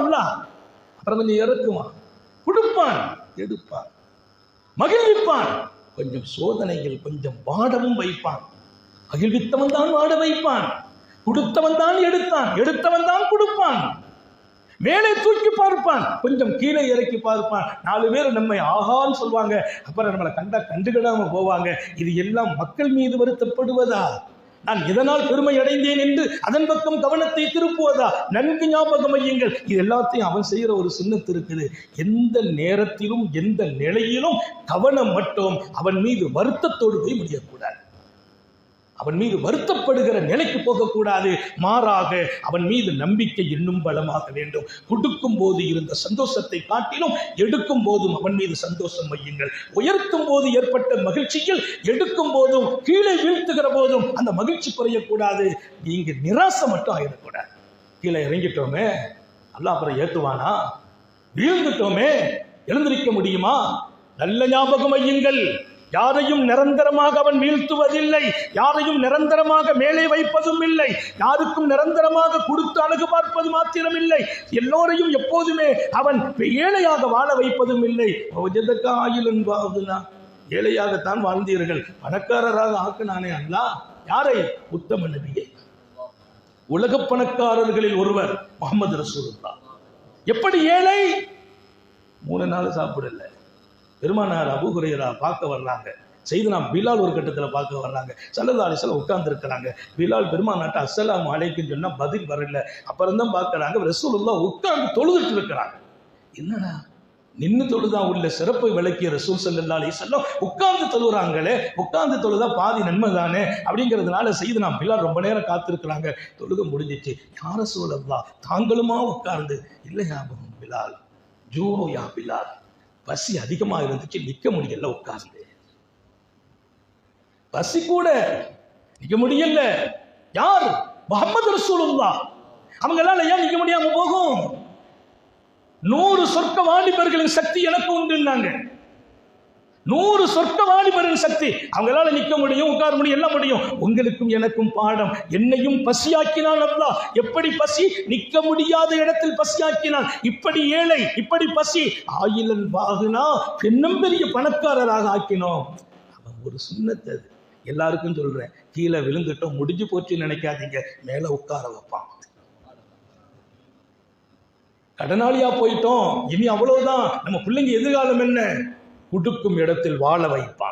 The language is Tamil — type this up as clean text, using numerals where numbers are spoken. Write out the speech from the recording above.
அல்லாஹ். அப்புறம் கொஞ்சம் இறக்குவான், கொடுப்பான், எடுப்பான், மகிழ்விப்பான். கொஞ்சம் சோதனைகள், கொஞ்சம் வாடவும் வைப்பான். மகிழ்வித்தவன் தான் வாட வைப்பான், கொடுத்தவன் தான் எடுத்தான், எடுத்தவன் தான் கொடுப்பான். மேலே தூக்கி பார்ப்பான், கொஞ்சம் கீழே இறக்கி பார்ப்பான். 4 பேர் நம்மை ஆகான்னு சொல்வாங்க, அப்புறம் நம்மளை கண்டா கண்டுகிடாம போவாங்க. இது எல்லாம் மக்கள் மீது வருத்தப்படுவதா? நான் இதனால் பெருமை அடைந்தேன் என்று அதன் பக்கம் கவனத்தை திருப்புவதா? நன்கு ஞாபகம் வையுங்கள், இது எல்லாத்தையும் அவன் செய்யற ஒரு சுன்னத்து இருக்குது. எந்த நேரத்திலும் எந்த நிலையிலும் கவனம் மட்டும் அவன் மீது வருத்தத்தோடு போய் முடியக்கூடாது. அவன் மீது வருத்தப்படுகிற நிலைக்கு போகக்கூடாது. மாறாக அவன் மீது நம்பிக்கை இன்னும் பலமாக வேண்டும். கொடுக்கும் போது இருந்த சந்தோஷத்தை காட்டிலும் எடுக்கும் போதும் அவன் மீது சந்தோஷம் வையுங்கள். உயர்த்தும் போது ஏற்பட்ட மகிழ்ச்சியில் எடுக்கும் போதும் கீழே வீழ்த்துகிற போதும் அந்த மகிழ்ச்சி குறையக்கூடாது. நீங்க நிராசை மட்டும் ஆயிடக்கூடாது. கீழே இறங்கிட்டோமே, அல்லாஹ் அப்புறம் ஏத்துவானா? வீழ்ந்துட்டோமே, எழுந்திருக்க முடியுமா? நல்ல ஞாபகம் வையுங்கள், யாரையும் நிரந்தரமாக அவன் வீழ்த்துவதில்லை, யாரையும் நிரந்தரமாக மேலே வைப்பதும் இல்லை, யாருக்கும் நிரந்தரமாக கொடுத்து அழகு பார்ப்பது மாத்திரம் இல்லை, எல்லோரையும் எப்போதுமே அவன் ஏழையாக வாழ வைப்பதும் இல்லை. ஏழையாகத்தான் வாழ்ந்தீர்கள், பணக்காரராக ஆக்கினானே அல்லாஹ். யாரை? உத்தம நபியை. உலக பணக்காரர்களில் ஒருவர் முஹம்மது ரசூலுல்லாஹ். எப்படி ஏழை? 3 நாள் சாப்பிடல. பெருமானார் அபூ ஹுரைரா பார்க்க வர்றாங்க, செய்தனா பிலால் ஒரு கட்டத்தில் பார்க்க வர்றாங்க. ஸல்லல்லாஹு அலைஹி வஸல்லம் உட்கார்ந்து இருக்கிறாங்க. பிலால் பெருமானாட்ட அஸ்ஸலாமு அலைக்கும் சொன்னா பதில் வரல. அப்புறம் தான் பார்க்கறாங்க ரசூலுல்லாஹ் உட்கார்ந்து தொழுதுட்டு இருக்கிறாங்க. என்னடா நின்று தொழுதா உள்ள சிறப்பை விளக்கிய ரசூல் ஸல்லல்லாஹு அலைஹி வஸல்லம் உட்கார்ந்து தொழுறாங்களே, உட்கார்ந்து தொழுதா பாதி நன்மை தானே அப்படிங்கிறதுனால செய்தனா பிலால் ரொம்ப நேரம் காத்திருக்கிறாங்க. தொழுக முடிஞ்சிச்சு. யா ரசூலல்லாஹ் தாங்களுமா உட்கார்ந்து? இல்லையா பிலால், ஜூ யா பிலால், பசி அதிகமா இருந்துச்சு, நிக்க முடியல, உட்கார்ந்து. பசி கூட நிக்க முடியல. யார்? முஹம்மது ரசூலுல்லாஹ். அவங்களால ஏன் நிக்க முடியாம போகும்? 100 சொர்க்க வாலிபர்களின் சக்தி எனக்கு உண்டுன்னாங்க. 100 சொர்க்க வாலிபரின் சக்தி. அவங்களால நிக்க முடியும், உட்கார முடியும், எல்லாம் முடியும். உங்களுக்கும் எனக்கும் பாடம். என்னையும் பசியாக்கினான் அல்லாஹ். எப்படி பசி? நிக்க முடியாத இடத்தில் பசியாக்கினான். இப்படி ஏழை, இப்படி பசி. ஆயிலன் வாகுனா, பெண்ணும் பெரிய பணக்காரராக ஆக்கினோம். அவன் ஒரு சுன்னத்து. எல்லாருக்கும் சொல்றேன், கீழே விழுந்துட்டோம் முடிஞ்சு போச்சுன்னு நினைக்காதீங்க, மேல உட்கார வைப்பான். கடனாளியா போயிட்டோம், இனி அவ்வளவுதான், நம்ம பிள்ளைங்க எதிர்காலம் என்ன? கொடுக்கும் இடத்தில் வாழ வைப்பான்.